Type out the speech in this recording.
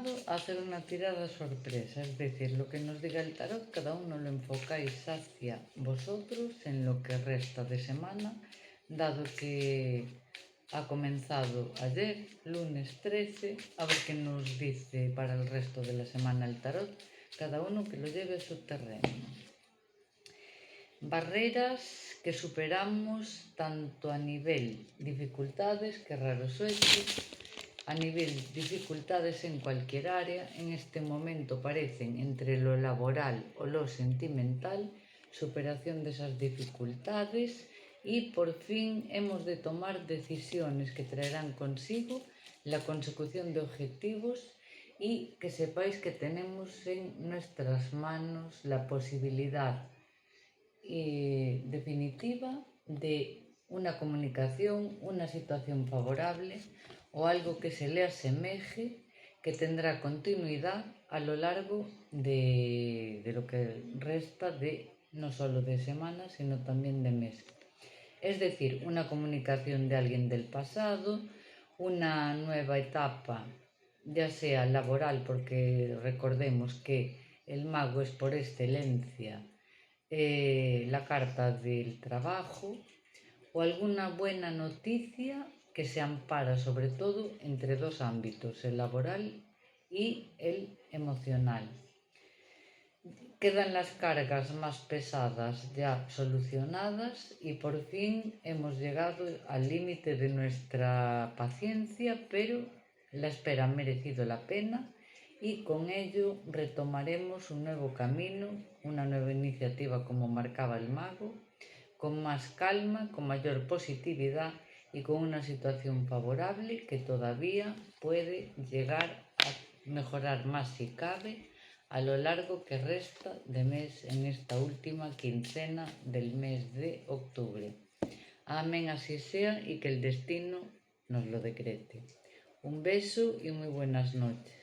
llamado a hacer una tirada sorpresa, es decir, lo que nos diga el tarot, cada uno lo enfocáis hacia vosotros en lo que resta de semana, dado que ha comenzado ayer, lunes 13, a ver qué nos dice para el resto de la semana el tarot, cada uno que lo lleve a su terreno. Barreras que superamos tanto a nivel dificultades, que raro sueche, a nivel dificultades en cualquier área, en este momento parecen entre lo laboral o lo sentimental, superación de esas dificultades y por fin hemos de tomar decisiones que traerán consigo la consecución de objetivos y que sepáis que tenemos en nuestras manos la posibilidad definitiva de una comunicación, una situación favorable o algo que se le asemeje, que tendrá continuidad a lo largo de lo que resta de no solo de semanas, sino también de meses. Es decir, una comunicación de alguien del pasado, una nueva etapa, ya sea laboral, porque recordemos que el mago es por excelencia la carta del trabajo, o alguna buena noticia que se ampara sobre todo entre dos ámbitos, el laboral y el emocional. Quedan las cargas más pesadas ya solucionadas y por fin hemos llegado al límite de nuestra paciencia, pero la espera ha merecido la pena y con ello retomaremos un nuevo camino, una nueva iniciativa como marcaba el mago, con más calma, con mayor positividad y con una situación favorable que todavía puede llegar a mejorar más si cabe a lo largo que resta de mes en esta última quincena del mes de octubre. Amén, así sea y que el destino nos lo decrete. Un beso y muy buenas noches.